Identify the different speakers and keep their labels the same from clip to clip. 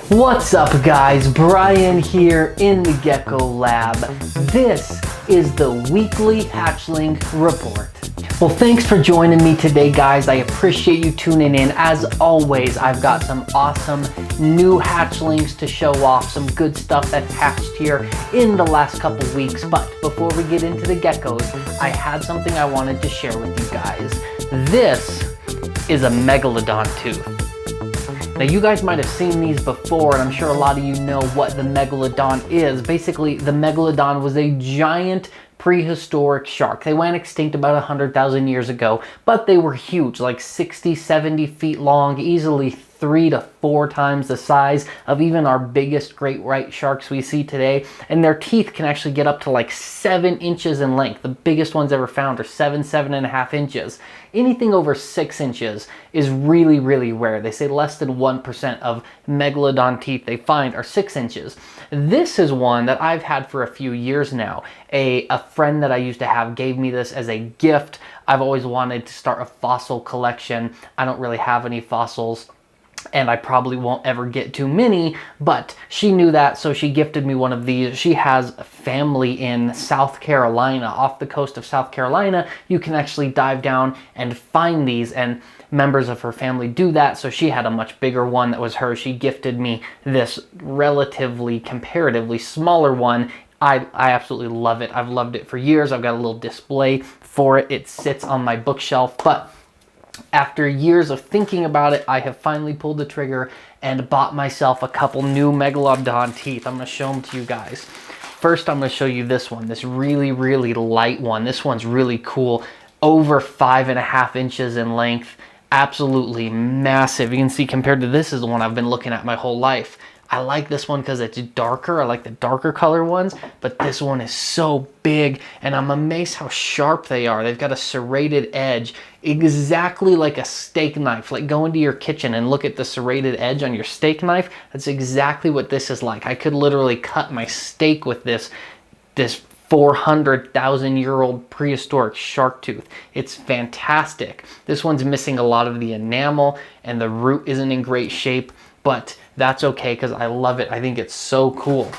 Speaker 1: What's up guys, Brian here in the Gecko Lab. This is the weekly Hatchling report. Well, thanks for joining me today guys. I appreciate you tuning in. As always, I've got some awesome new hatchlings to show off, some good stuff that's hatched here in the last couple weeks. But before we get into the geckos, I had something I wanted to share with you guys. This is a Megalodon Tooth. Now you guys might have seen these before, and I'm sure a lot of you know what the Megalodon is. Basically, the Megalodon was a giant prehistoric shark. They went extinct about 100,000 years ago, but they were huge, like 60, 70 feet long, easily 3 to 4 times the size of even our biggest great white sharks we see today. And their teeth can actually get up to like 7 inches in length. The biggest ones ever found are 7.5 inches. Anything over 6 inches is really, really rare. They say less than 1% of Megalodon teeth they find are 6 inches. This is one that I've had for a few years now. A friend that I used to have gave me this as a gift. I've always wanted to start a fossil collection. I don't really have any fossils, and I probably won't ever get too many, but she knew that, so she gifted me one of these. She has a family in South Carolina, off the coast of South Carolina. You can actually dive down and find these, and members of her family do that, so she had a much bigger one that was hers. She gifted me this relatively, comparatively smaller one. I absolutely love it. I've loved it for years. I've got a little display for it. It sits on my bookshelf, but after years of thinking about it, I have finally pulled the trigger and bought myself a couple new Megalodon teeth. I'm going to show them to you guys. First, I'm going to show you this one, this really, really light one. This one's really cool, over 5.5 inches in length. Absolutely massive. You can see compared to this is the one I've been looking at my whole life. I like this one because it's darker. I like the darker color ones, but this one is so big, and I'm amazed how sharp they are. They've got a serrated edge, exactly like a steak knife. Like, go into your kitchen and look at the serrated edge on your steak knife. That's exactly what this is like. I could literally cut my steak with this 400,000-year-old prehistoric shark tooth. It's fantastic. This one's missing a lot of the enamel, and the root isn't in great shape, but that's okay because I love it. I think it's so cool.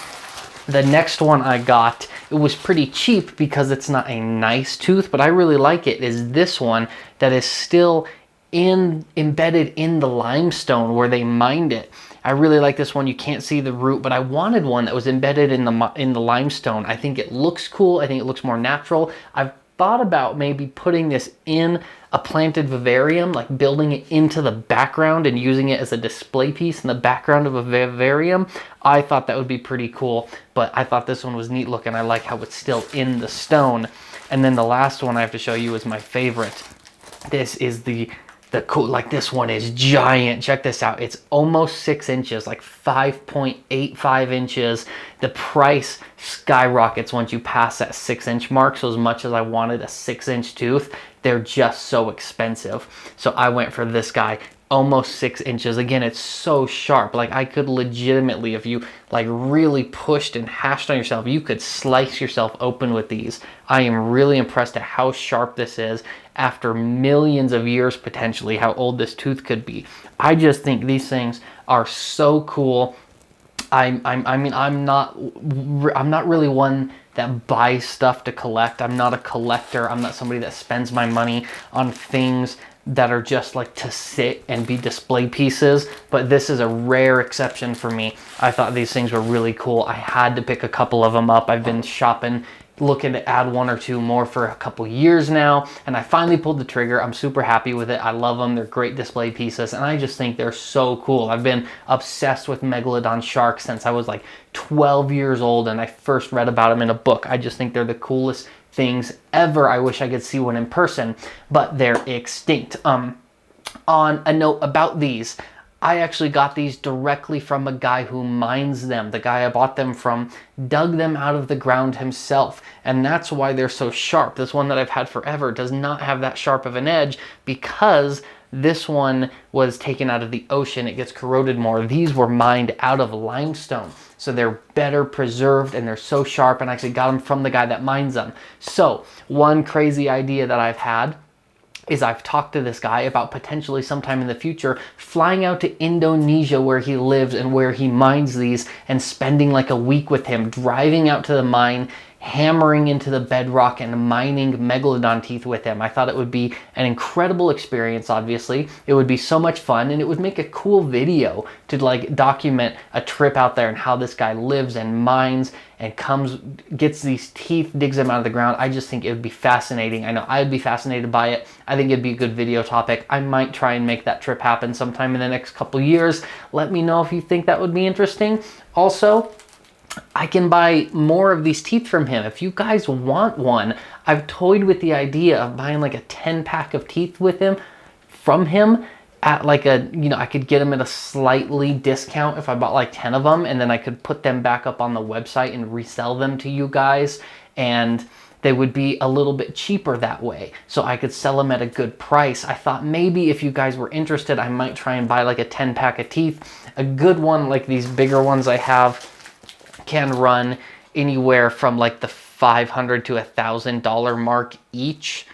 Speaker 1: The next one I got, it was pretty cheap because it's not a nice tooth, but I really like it, is this one that is still embedded in the limestone where they mined it. I really like this one. You can't see the root, but I wanted one that was embedded in the limestone. I think it looks cool. I think it looks more natural. I've thought about maybe putting this in a planted vivarium, like building it into the background and using it as a display piece in the background of a vivarium. I thought that would be pretty cool, but I thought this one was neat looking. I like how it's still in the stone. And then the last one I have to show you is my favorite. This is the cool, like, this one is giant. Check this out. It's almost 6 inches, like 5.85 inches. The price skyrockets once you pass that 6-inch mark. So as much as I wanted a 6-inch tooth, they're just so expensive. So I went for this guy, almost 6 inches. Again, it's so sharp. Like, I could legitimately, if you like really pushed and hashed on yourself, you could slice yourself open with these. I am really impressed at how sharp this is after millions of years, potentially, how old this tooth could be. I just think these things are so cool. I mean, I'm not really one that buys stuff to collect. I'm not a collector. I'm not somebody that spends my money on things that are just like to sit and be display pieces, but this is a rare exception for me. I thought these things were really cool. I had to pick a couple of them up. I've been shopping, looking to add 1 or 2 more for a couple years now, and I finally pulled the trigger. I'm super happy with it. I love them. They're great display pieces, and I just think they're so cool. I've been obsessed with Megalodon sharks since I was like 12 years old, and I first read about them in a book. I just think they're the coolest things ever. I wish I could see one in person, but they're extinct. On a note about these, I actually got these directly from a guy who mines them. The guy I bought them from dug them out of the ground himself, and that's why they're so sharp. This one that I've had forever does not have that sharp of an edge because this one was taken out of the ocean. It gets corroded more. These were mined out of limestone, so they're better preserved and they're so sharp, and I actually got them from the guy that mines them. So one crazy idea that I've had is I've talked to this guy about potentially sometime in the future flying out to Indonesia where he lives and where he mines these and spending like a week with him, driving out to the mine, hammering into the bedrock and mining Megalodon teeth with him. I thought it would be an incredible experience, obviously. It would be so much fun, and it would make a cool video to like document a trip out there and how this guy lives and mines and gets these teeth, digs them out of the ground. I just think it would be fascinating. I know I would be fascinated by it. I think it'd be a good video topic. I might try and make that trip happen sometime in the next couple years. Let me know if you think that would be interesting. Also, I can buy more of these teeth from him. If you guys want one, I've toyed with the idea of buying like a 10-pack of teeth with him, from him, at like a, you know, I could get them at a slightly discount if I bought like 10 of them, and then I could put them back up on the website and resell them to you guys, and they would be a little bit cheaper that way. So I could sell them at a good price. I thought maybe if you guys were interested, I might try and buy like a 10-pack of teeth. A good one, like these bigger ones I have, can run anywhere from like the $500 to $1,000 mark each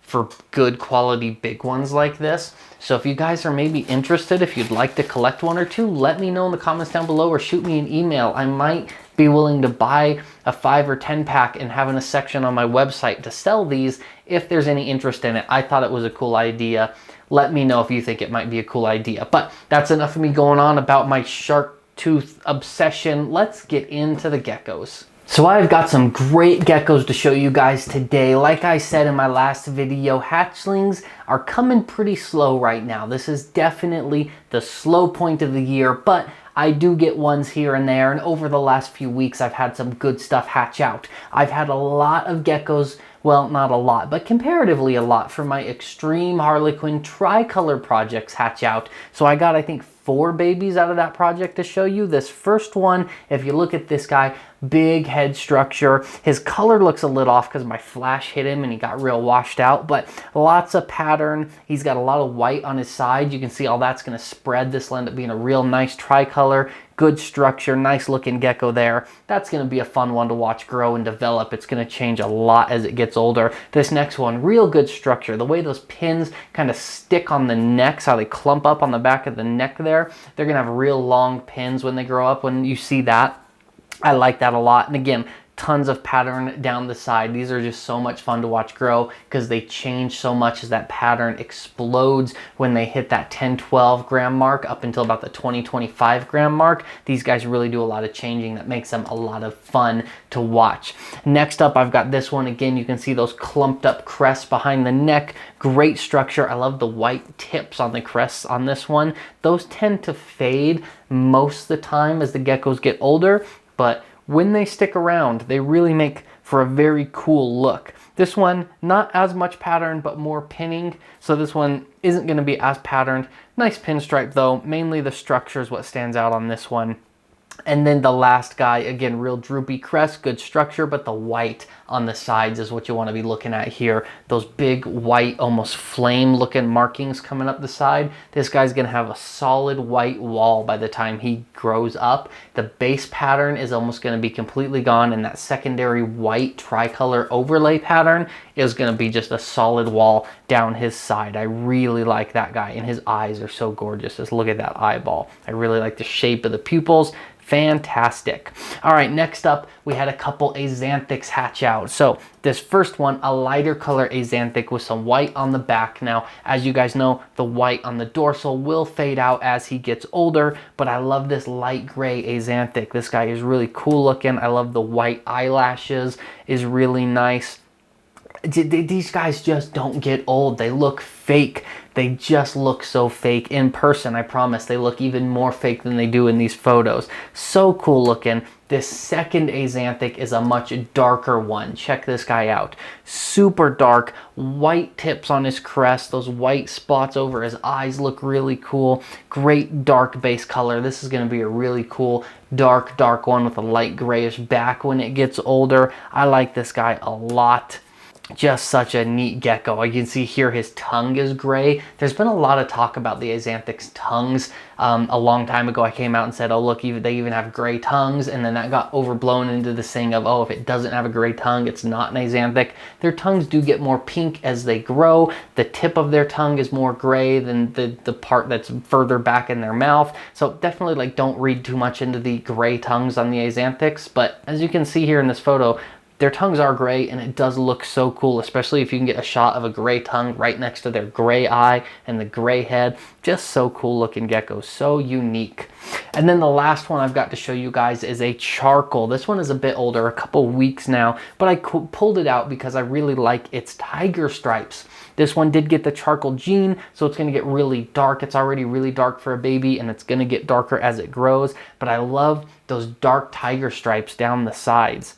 Speaker 1: for good quality big ones like this. So if you guys are maybe interested, if you'd like to collect one or two, let me know in the comments down below or shoot me an email. I might be willing to buy a 5 or 10 pack and have in a section on my website to sell these if there's any interest in it. I thought it was a cool idea. Let me know if you think it might be a cool idea. But that's enough of me going on about my shark tooth obsession. Let's get into the geckos. So I've got some great geckos to show you guys today. Like I said in my last video, hatchlings are coming pretty slow right now. This is definitely the slow point of the year, but I do get ones here and there, and over the last few weeks I've had some good stuff hatch out. I've had a lot of geckos, well, not a lot, but comparatively a lot for my extreme Harlequin tricolor projects hatch out. So I got, I think, 4 babies out of that project to show you. This first one, if you look at this guy, big head structure. His color looks a little off because my flash hit him and he got real washed out, but lots of pattern. He's got a lot of white on his side. You can see all that's going to spread. This will end up being a real nice tricolor. Good structure, nice looking gecko there. That's going to be a fun one to watch grow and develop. It's going to change a lot as it gets older. This next one, real good structure. The way those pins kind of stick on the necks, how they clump up on the back of the neck there, they're going to have real long pins when they grow up. When you see that, I like that a lot. And again, tons of pattern down the side. These are just so much fun to watch grow because they change so much as that pattern explodes when they hit that 10-12 gram mark up until about the 20-25 gram mark. These guys really do a lot of changing that makes them a lot of fun to watch. Next up, I've got this one. Again, you can see those clumped up crests behind the neck. Great structure. I love the white tips on the crests on this one. Those tend to fade most of the time as the geckos get older, but when they stick around, they really make for a very cool look. This one, not as much pattern, but more pinning. So this one isn't going to be as patterned. Nice pinstripe though. Mainly the structure is what stands out on this one. And then the last guy, again, real droopy crest, good structure, but the white on the sides is what you want to be looking at here. Those big white, almost flame looking markings coming up the side. This guy's going to have a solid white wall by the time he grows up. The base pattern is almost going to be completely gone, and that secondary white tricolor overlay pattern is going to be just a solid wall down his side. I really like that guy, and his eyes are so gorgeous. Just look at that eyeball. I really like the shape of the pupils. Fantastic. All right, next up, we had a couple axanthics hatch out. So this first one, a lighter color axanthic with some white on the back. Now, as you guys know, the white on the dorsal will fade out as he gets older, but I love this light gray axanthic. This guy is really cool looking. I love the white eyelashes, is really nice. These guys just don't get old. They look fake. They just look so fake. In person, I promise, they look even more fake than they do in these photos. So cool looking. This second axanthic is a much darker one. Check this guy out. Super dark, white tips on his crest. Those white spots over his eyes look really cool. Great dark base color. This is going to be a really cool dark one with a light grayish back when it gets older. I like this guy a lot. just such a neat gecko. You can see here his tongue is gray. There's been a lot of talk about the Axanthic's tongues. A long time ago I came out and said, oh look, they even have gray tongues, and then that got overblown into this thing of, oh, if it doesn't have a gray tongue, it's not an Axanthic. Their tongues do get more pink as they grow. The tip of their tongue is more gray than the part that's further back in their mouth. So definitely, like, don't read too much into the gray tongues on the Axanthics, but as you can see here in this photo, their tongues are gray, and it does look so cool, especially if you can get a shot of a gray tongue right next to their gray eye and the gray head. Just so cool looking gecko, so unique. And then the last one I've got to show you guys is a charcoal. This one is a bit older, a couple weeks now, but I pulled it out because I really like its tiger stripes. This one did get the charcoal gene, so it's going to get really dark. It's already really dark for a baby, and it's going to get darker as it grows, but I love those dark tiger stripes down the sides.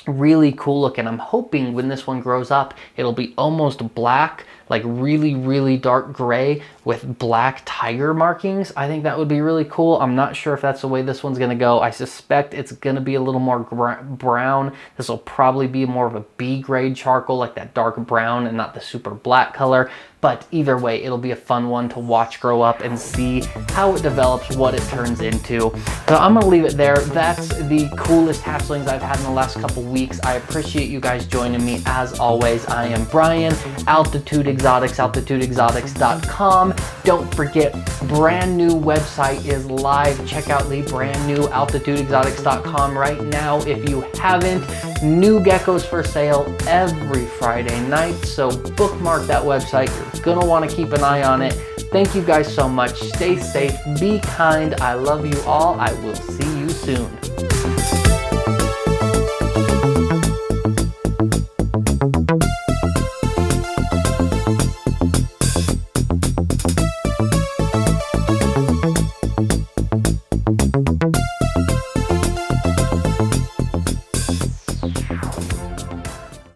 Speaker 1: Really cool looking. I'm hoping when this one grows up, it'll be almost black, like really, really dark gray with black tiger markings. I think that would be really cool. I'm not sure if that's the way this one's gonna go. I suspect it's gonna be a little more brown. This will probably be more of a B grade charcoal, like that dark brown and not the super black color. But either way, it'll be a fun one to watch grow up and see how it develops, what it turns into. So I'm gonna leave it there. That's the coolest hatchlings I've had in the last couple weeks. I appreciate you guys joining me as always. I am Brian, Altitude Exotics, altitudeexotics.com. Don't forget, brand new website is live. Check out the brand new altitudeexotics.com right now if you haven't. New geckos for sale every Friday night, so bookmark that website. You're gonna want to keep an eye on it. Thank you guys so much. Stay safe, be kind. I love you all. I will see you soon.